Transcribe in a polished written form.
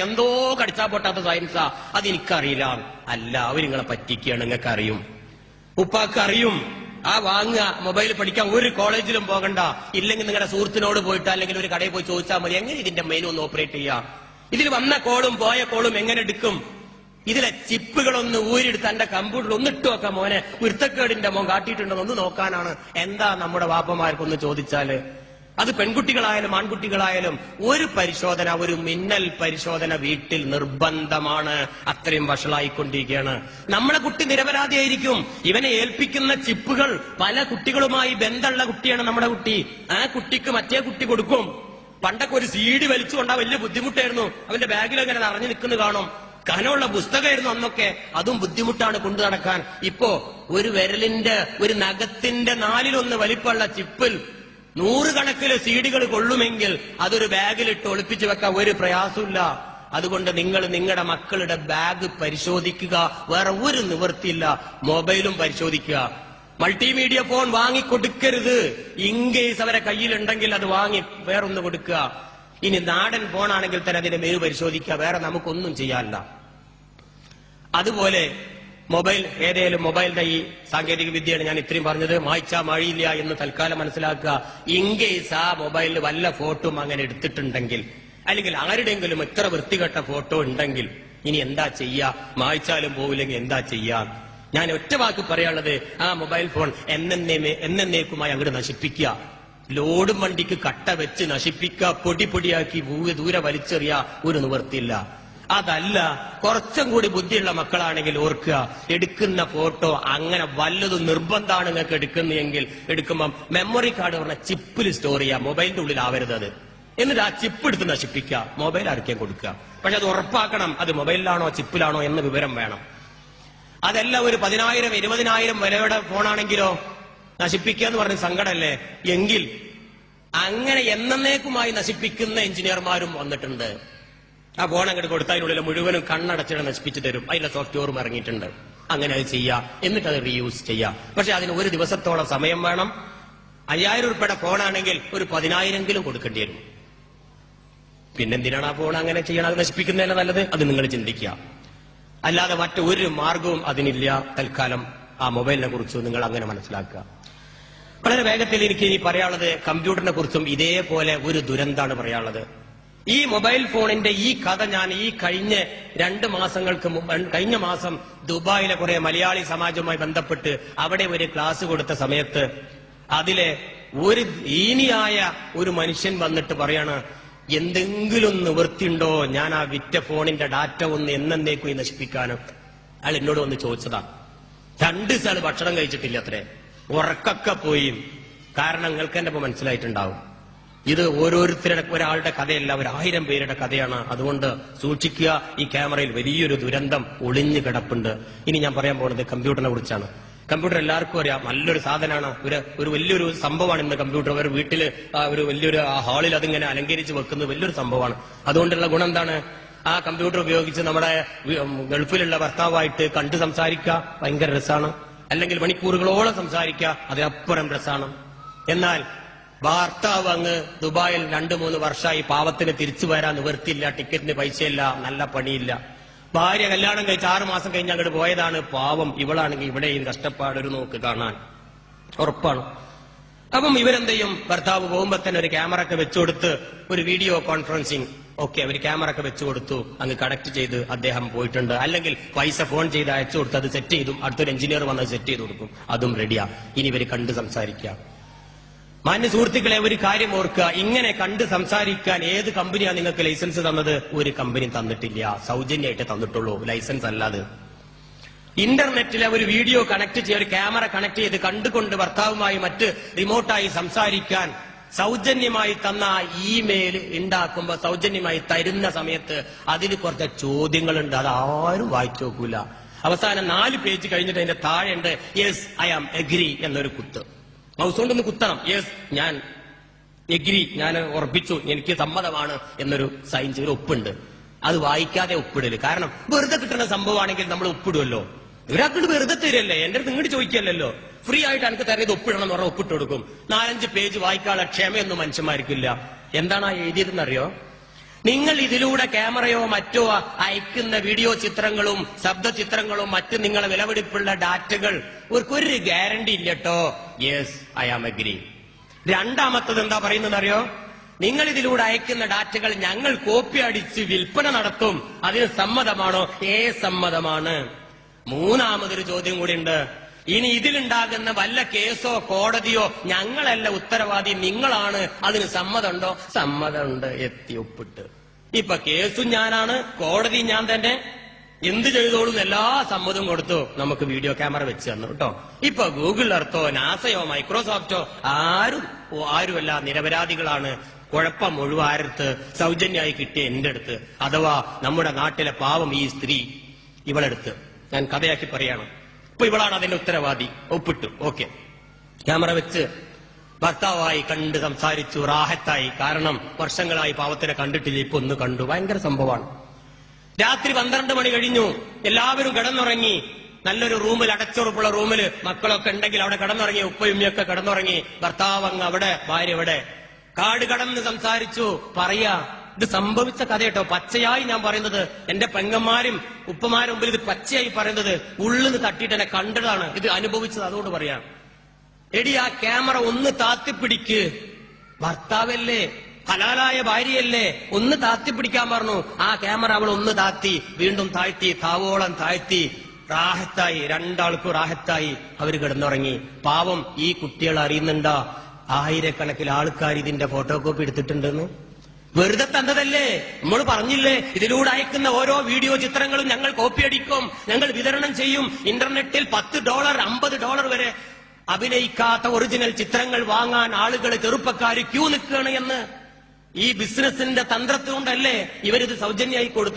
എന്തോ കടിച്ചാ പൊട്ടാത്ത സയൻസാ, അതെനിക്കറിയില്ല. അല്ല, അവരിങ്ങളെ പറ്റിക്കുകയാണ്. നിങ്ങൾക്ക് അറിയും, ഉപ്പാക്ക് അറിയും. ആ വാങ്ങുക, മൊബൈൽ പഠിക്കാൻ ഒരു കോളേജിലും പോകണ്ട. ഇല്ലെങ്കിൽ നിങ്ങളുടെ സുഹൃത്തിനോട് പോയിട്ട് അല്ലെങ്കിൽ ഒരു കടയിൽ പോയി ചോദിച്ചാൽ മതി, എങ്ങനെ ഇതിന്റെ മെനു ഒന്ന് ഓപ്പറേറ്റ് ചെയ്യാം, ഇതിൽ വന്ന കോളും പോയ കോളും എങ്ങനെ എടുക്കും, ഇതിലെ ചിപ്പുകളൊന്ന് ഊരിയെടുത്ത് എന്റെ കമ്പ്യൂട്ടറിൽ ഒന്ന് ഇട്ട് വെക്കാം മോനെ, കുരുത്തക്കേടിന്റെ മോൻ കാട്ടിയിട്ടുണ്ടോ ഒന്ന് നോക്കാനാണ്. എന്താ നമ്മുടെ വാപ്പമാർക്കൊന്ന് ചോദിച്ചാല്, അത് പെൺകുട്ടികളായാലും ആൺകുട്ടികളായാലും ഒരു പരിശോധന, ഒരു മിന്നൽ പരിശോധന വീട്ടിൽ നിർബന്ധമാണ്. അത്രയും വഷളായിക്കൊണ്ടിരിക്കുകയാണ്. നമ്മളെ കുട്ടി നിരപരാധിയായിരിക്കും. ഇവനെ ഏൽപ്പിക്കുന്ന ചിപ്പുകൾ പല കുട്ടികളുമായി ബന്ധമുള്ള കുട്ടിയാണ് നമ്മുടെ കുട്ടി. ആ കുട്ടിക്ക് മറ്റേ കുട്ടി കൊടുക്കും. പണ്ടൊക്കെ ഒരു സീഡി വലിച്ചുകൊണ്ടാ വലിയ ബുദ്ധിമുട്ടായിരുന്നു. അവന്റെ ബാഗിൽ അങ്ങനെ നിറഞ്ഞു നിൽക്കുന്നത് കാണും. കനമുള്ള പുസ്തകമായിരുന്നു അന്നൊക്കെ, അതും ബുദ്ധിമുട്ടാണ് കൊണ്ടു നടക്കാൻ. ഇപ്പോ ഒരു വിരലിന്റെ, ഒരു നഖത്തിന്റെ 1/4 വലിപ്പമുള്ള ചിപ്പിൽ 100 കണക്കില് സീഡികൾ കൊള്ളുമെങ്കിൽ അതൊരു ബാഗിലിട്ട് ഒളിപ്പിച്ചു വെക്കാൻ ഒരു പ്രയാസമില്ല. അതുകൊണ്ട് നിങ്ങൾ നിങ്ങളുടെ മക്കളുടെ ബാഗ് പരിശോധിക്കുക. വേറെ ഒരു നിവൃത്തിയില്ല. മൊബൈലും പരിശോധിക്കുക. Multimedia phone വാങ്ങിക്കൊടുക്കരുത്. ഇൻകേസ് അവരെ കയ്യിലുണ്ടെങ്കിൽ അത് വാങ്ങി വേറൊന്ന് കൊടുക്കുക. ഇനി നാടൻ ഫോണാണെങ്കിൽ തന്നെ അതിന്റെ മെനു പരിശോധിക്കുക. വേറെ നമുക്കൊന്നും ചെയ്യാനില്ല. അതുപോലെ മൊബൈൽ, ഏതേലും മൊബൈലിന്റെ ഈ സാങ്കേതിക വിദ്യയാണ് ഞാൻ ഇത്രയും പറഞ്ഞത്. മായ്ച്ചാ മഴിയില്ല എന്ന് തൽക്കാലം മനസ്സിലാക്കുക. ഇൻകേസ് ആ മൊബൈലിൽ വല്ല ഫോട്ടോ അങ്ങനെ എടുത്തിട്ടുണ്ടെങ്കിൽ, അല്ലെങ്കിൽ ആരുടെയെങ്കിലും ഇത്ര വൃത്തികെട്ട ഫോട്ടോ ഉണ്ടെങ്കിൽ ഇനി എന്താ ചെയ്യാ? മായ്ച്ചാലും പോവില്ലെങ്കിൽ എന്താ ചെയ്യാ? ഞാൻ ഒറ്റ വാക്ക് പറയാനുള്ളത്, ആ മൊബൈൽ ഫോൺ എന്നേക്കുമായി അങ്ങോട്ട് നശിപ്പിക്കുക. ലോഡും വണ്ടിക്ക് കട്ട വെച്ച് നശിപ്പിക്കുക, പൊടി പൊടിയാക്കി ദൂരെ വലിച്ചെറിയ, ഒരു നിവൃത്തിയില്ല. അതല്ല, കുറച്ചും കൂടി ബുദ്ധിയുള്ള മക്കളാണെങ്കിൽ ഓർക്കുക, എടുക്കുന്ന ഫോട്ടോ അങ്ങനെ വല്ലതും നിർബന്ധമാണ് നിങ്ങൾക്ക് എടുക്കുന്നതെങ്കിൽ എടുക്കുമ്പം മെമ്മറി കാർഡ് പറഞ്ഞ ചിപ്പിൽ സ്റ്റോർ ചെയ്യുക. മൊബൈലിന്റെ ഉള്ളിലാവരുത് അത്. എന്നിട്ട് ആ ചിപ്പ് എടുത്ത് നശിപ്പിക്കുക. മൊബൈൽ ആർക്കും കൊടുക്കുക. പക്ഷെ അത് ഉറപ്പാക്കണം, അത് മൊബൈലിലാണോ ചിപ്പിലാണോ എന്ന് വിവരം വേണം. അതല്ല ഒരു 10,000 20,000 വിലയുടെ ഫോണാണെങ്കിലോ നശിപ്പിക്കുക എന്ന് പറഞ്ഞ സങ്കടമല്ലേ? എങ്കിൽ അങ്ങനെ എന്നേക്കുമായി നശിപ്പിക്കുന്ന എഞ്ചിനീയർമാരും വന്നിട്ടുണ്ട്. ആ ഫോൺ അങ്ങോട്ട് കൊടുത്താൽ അതിനുള്ളിൽ മുഴുവനും കണ്ണടച്ചിട്ട് നശിപ്പിച്ചു തരും. അതിന്റെ സോഫ്റ്റ്വെയറും ഇറങ്ങിയിട്ടുണ്ട്. അങ്ങനെ അത് ചെയ്യാം. എന്നിട്ട് അത് റീയൂസ് ചെയ്യാം. പക്ഷെ അതിന് ഒരു ദിവസത്തോളം സമയം വേണം. 5,000 രൂപയുടെ ഫോണാണെങ്കിൽ ഒരു 10,000 കൊടുക്കേണ്ടി വരും. പിന്നെന്തിനാണ് ആ ഫോൺ അങ്ങനെ ചെയ്യണം? അത് നശിപ്പിക്കുന്നതല്ല നല്ലത്. അത് നിങ്ങൾ ചിന്തിക്കുക. അല്ലാതെ മറ്റൊരു മാർഗവും അതിനില്ല. തൽക്കാലം ആ മൊബൈലിനെ കുറിച്ച് നിങ്ങൾ അങ്ങനെ മനസ്സിലാക്കുക. വളരെ വേഗത്തിൽ എനിക്ക് ഇനി പറയാനുള്ളത് കമ്പ്യൂട്ടറിനെ കുറിച്ചും ഇതേപോലെ ഒരു ദുരന്താണ് പറയാനുള്ളത്. ഈ മൊബൈൽ ഫോണിന്റെ ഈ കഥ ഞാൻ ഈ കഴിഞ്ഞ 2 മാസങ്ങൾക്ക് മുമ്പ്, കഴിഞ്ഞ മാസം ദുബായിലെ കുറെ മലയാളി സമാജവുമായി ബന്ധപ്പെട്ട് അവിടെ ഒരു ക്ലാസ് കൊടുത്ത സമയത്ത് അതിലെ ഒരു ദീനിയായ ഒരു മനുഷ്യൻ വന്നിട്ട് പറയാണ്, എന്തെങ്കിലും നിവൃത്തിയുണ്ടോ ഞാൻ ആ വിറ്റ ഫോണിന്റെ ഡാറ്റ ഒന്ന് എന്നേക്കും നശിപ്പിക്കാനും? അയാൾ എന്നോട് വന്ന് ചോദിച്ചതാണ്. 2 ദിവസം ഭക്ഷണം കഴിച്ചിട്ടില്ല അത്രേ, ഉറക്കൊക്കെ പോയി. കാരണം നിങ്ങൾക്ക് എന്നെ ഇപ്പൊ മനസ്സിലായിട്ടുണ്ടാവും, ഇത് ഓരോരുത്തരുടെ ഒരാളുടെ കഥയല്ല, 1000 പേരുടെ കഥയാണ്. അതുകൊണ്ട് സൂക്ഷിക്കുക. ഈ ക്യാമറയിൽ വലിയൊരു ദുരന്തം ഒളിഞ്ഞു കിടപ്പുണ്ട്. ഇനി ഞാൻ പറയാൻ പോകുന്നത് കമ്പ്യൂട്ടറിനെ കുറിച്ചാണ്. കമ്പ്യൂട്ടർ എല്ലാവർക്കും അറിയാം, നല്ലൊരു സാധനമാണ്. ഒരു വലിയൊരു സംഭവമാണ് ഇന്ന് കമ്പ്യൂട്ടർ. ഒരു വീട്ടില് ഒരു വലിയൊരു ഹാളിൽ അതിങ്ങനെ അലങ്കരിച്ച് വെക്കുന്നത് വലിയൊരു സംഭവമാണ്. അതുകൊണ്ടുള്ള ഗുണം എന്താണ്? ആ കമ്പ്യൂട്ടർ ഉപയോഗിച്ച് നമ്മുടെ ഗൾഫിലുള്ള ഭർത്താവായിട്ട് കണ്ടു സംസാരിക്കുക, ഭയങ്കര രസമാണ്. അല്ലെങ്കിൽ മണിക്കൂറുകളോളം സംസാരിക്കുക, അതിനപ്പുറം രസമാണ്. എന്നാൽ ഭർത്താവ് അങ്ങ് ദുബായിൽ 2-3 വർഷമായി, പാവത്തിന് തിരിച്ചു വരാൻ നിവൃത്തിയില്ല, ടിക്കറ്റിന് പൈസയില്ല, നല്ല പണിയില്ല. ഭാര്യ കല്യാണം കഴിച്ച് 6 മാസം കഴിഞ്ഞ് അങ്ങോട്ട് പോയതാണ്. പാവം ഇവളാണെങ്കിൽ ഇവിടെയും കഷ്ടപ്പാട് ഒരു നോക്ക് കാണാൻ ഉറപ്പാണ്. അപ്പം ഇവരെന്ത് ചെയ്യും? ഭർത്താവ് പോകുമ്പോ തന്നെ ഒരു ക്യാമറ ഒക്കെ വെച്ചുകൊടുത്ത് ഒരു വീഡിയോ കോൺഫറൻസിങ് ഒരു ക്യാമറ ഒക്കെ വെച്ചുകൊടുത്തു, അങ്ങ് കണക്ട് ചെയ്ത് അദ്ദേഹം പോയിട്ടുണ്ട്. അല്ലെങ്കിൽ പൈസ ഫോൺ ചെയ്ത് അയച്ചു കൊടുത്ത് അത് സെറ്റ് ചെയ്തു, അടുത്തൊരു എഞ്ചിനീയർ വന്ന് സെറ്റ് ചെയ്ത് കൊടുക്കും, അതും റെഡിയാ. ഇനി ഇവര് കണ്ട് സംസാരിക്കാം. മാന്യ സുഹൃത്തുക്കളെ, ഒരു കാര്യം ഓർക്കുക, ഇങ്ങനെ കണ്ട് സംസാരിക്കാൻ ഏത് കമ്പനിയാണ് നിങ്ങൾക്ക് ലൈസൻസ് തന്നത്? ഒരു കമ്പനി തന്നിട്ടില്ല, സൗജന്യമായിട്ട് തന്നിട്ടുള്ളൂ, ലൈസൻസ് അല്ലാതെ. ഇന്റർനെറ്റിലെ ഒരു വീഡിയോ കണക്ട് ചെയ്ത്, ഒരു ക്യാമറ കണക്ട് ചെയ്ത് കണ്ടുകൊണ്ട് ഭർത്താവുമായി മറ്റ് റിമോട്ടായി സംസാരിക്കാൻ സൗജന്യമായി തന്ന ഇമെയിൽ ഉണ്ടാക്കുമ്പോ, സൗജന്യമായി തരുന്ന സമയത്ത് അതിന് കുറച്ച് ചോദ്യങ്ങളുണ്ട്. അത് ആരും വായിച്ചു നോക്കൂല. അവസാനം 4 പേജ് കഴിഞ്ഞിട്ട് അതിന്റെ താഴെയുണ്ട് യെസ് ഐ ആം എഗ്രി എന്നൊരു കുത്ത്. മൗസ് കൊണ്ടൊന്ന് കുത്തണം. യെസ് ഞാൻ എഗ്രി, ഞാൻ ഉറപ്പിച്ചു, എനിക്ക് സമ്മതമാണ് എന്നൊരു സൈൻ ചെയ്ത് ഒപ്പുണ്ട്. അത് വായിക്കാതെ ഒപ്പിടല്. കാരണം വെറുതെ കിട്ടുന്ന സംഭവമാണെങ്കിൽ നമ്മൾ ഒപ്പിടുമല്ലോ. ഒരാൾക്കിട്ട് വെറുതെ തരല്ലേ, എന്റെ അടുത്ത് ഇങ്ങോട്ട് ചോദിക്കല്ലോ. ഫ്രീ ആയിട്ട് എനിക്ക് തരത് ഒപ്പിടണം എന്ന് പറഞ്ഞാൽ ഒപ്പിട്ട് കൊടുക്കും. 4-5 പേജ് വായിക്കാനുള്ള ക്ഷമയൊന്നും മനുഷ്യന്മാർക്കില്ല. എന്താണ് ആ എഴുതിയതെന്നറിയോ? നിങ്ങൾ ഇതിലൂടെ ക്യാമറയോ മറ്റോ അയക്കുന്ന വീഡിയോ ചിത്രങ്ങളും ശബ്ദ ചിത്രങ്ങളും മറ്റ് നിങ്ങളെ വിലപിടിപ്പുള്ള ഡാറ്റകൾ ഒരു ഗ്യാരണ്ടി ഇല്ലട്ടോ. Yes, I am agree. രണ്ടാമത്തത് എന്താ പറയുന്നത് അറിയോ? നിങ്ങൾ ഇതിലൂടെ അയക്കുന്ന ഡാറ്റകൾ ഞങ്ങൾ കോപ്പി അടിച്ച് വിൽപ്പന നടത്തും, അതിന് സമ്മതമാണോ? സമ്മതമാണ്. മൂന്നാമതൊരു ചോദ്യം കൂടി ഉണ്ട്. ഇനി ഇതിലുണ്ടാകുന്ന വല്ല കേസോ കോടതിയോ ഞങ്ങളല്ല ഉത്തരവാദി, നിങ്ങളാണ്, അതിന് സമ്മതമുണ്ടോ? സമ്മതമുണ്ട്. എത്തി ഒപ്പിട്ട്. ഇപ്പൊ കേസും ഞാനാണ്, കോടതി ഞാൻ തന്നെ, എന്ത് ചെയ്തോളും എല്ലാ സമ്മതവും കൊടുത്തു. നമുക്ക് വീഡിയോ ക്യാമറ വെച്ച് തന്നു കേട്ടോ. ഇപ്പൊ ഗൂഗിൾ എർത്തോ നാസയോ മൈക്രോസോഫ്റ്റോ ആരുമല്ല, നിരപരാധികളാണ്. കുഴപ്പം മുഴുവൻ ആരടുത്ത്? സൗജന്യമായി കിട്ടിയ എന്റെ അടുത്ത്, അഥവാ നമ്മുടെ നാട്ടിലെ പാവം ഈ സ്ത്രീ, ഇവളെടുത്ത്. ഞാൻ കഥയാക്കി പറയണം. ഇപ്പൊ ഇവളാണ് അതിന്റെ ഉത്തരവാദി. ഒപ്പിട്ടു. ഓക്കെ. ക്യാമറ വെച്ച് ഭർത്താവായി കണ്ട് സംസാരിച്ചു, റാഹത്തായി. കാരണം വർഷങ്ങളായി പാവത്തിനെ കണ്ടിട്ടില്ല, ഇപ്പൊ ഒന്ന് കണ്ടു. ഭയങ്കര സംഭവമാണ്. രാത്രി 12 മണി കഴിഞ്ഞു, എല്ലാവരും കിടന്നുറങ്ങി. നല്ലൊരു റൂമിൽ, അടച്ചുറപ്പുള്ള റൂമില് മക്കളൊക്കെ ഉണ്ടെങ്കിൽ അവിടെ കിടന്നുറങ്ങി, ഉപ്പയുമ്മയൊക്കെ കിടന്നുറങ്ങി. ഭർത്താവ് അങ്ങ് അവിടെ, ഭാര്യ ഇവിടെ. കാട് കടന്ന് സംസാരിച്ചു. പറയാ, ഇത് സംഭവിച്ച കഥ കേട്ടോ, പച്ചയായി ഞാൻ പറയുന്നത്. എന്റെ പെങ്ങന്മാരും ഉപ്പമാരും മുമ്പിൽ ഇത് പച്ചയായി പറയുന്നത്. ഉള്ളിന്ന് തട്ടിയിട്ട് എന്നെ കണ്ടതാണ്, ഇത് അനുഭവിച്ചത്. അതുകൊണ്ട് പറയാം. എടി, ആ ക്യാമറ ഒന്ന് താത്തിപ്പിടിക്ക്. ഭർത്താവല്ലേ, ഹലാലായ ഭാര്യയല്ലേ, ഒന്ന് താത്തിപ്പിടിക്കാൻ പറഞ്ഞു. ആ ക്യാമറ അവൾ ഒന്ന് താത്തി, വീണ്ടും താഴ്ത്തി, താവോളം താഴ്ത്തി. റാഹത്തായി, രണ്ടാൾക്കും റാഹത്തായി. അവര് കിടന്നുറങ്ങി. പാവം ഈ കുട്ടികൾ അറിയുന്നുണ്ടാ ആയിരക്കണക്കിന് ആൾക്കാർ ഇതിന്റെ ഫോട്ടോ കോപ്പി എടുത്തിട്ടുണ്ടെന്ന്? വെറുതെ തന്നതല്ലേ? നമ്മൾ പറഞ്ഞില്ലേ, ഇതിലൂടെ അയക്കുന്ന ഓരോ വീഡിയോ ചിത്രങ്ങളും ഞങ്ങൾ കോപ്പി അടിക്കും, ഞങ്ങൾ വിതരണം ചെയ്യും. ഇന്റർനെറ്റിൽ $10, $50 വരെ അഭിനയിക്കാത്ത ഒറിജിനൽ ചിത്രങ്ങൾ വാങ്ങാൻ ആളുകൾ, ചെറുപ്പക്കാർ ക്യൂ നിൽക്കുകയാണ് എന്ന്. ഈ ബിസിനസിന്റെ തന്ത്രത്തുകൊണ്ടല്ലേ ഇവരിത് സൗജന്യമായി കൊടുത്തത്.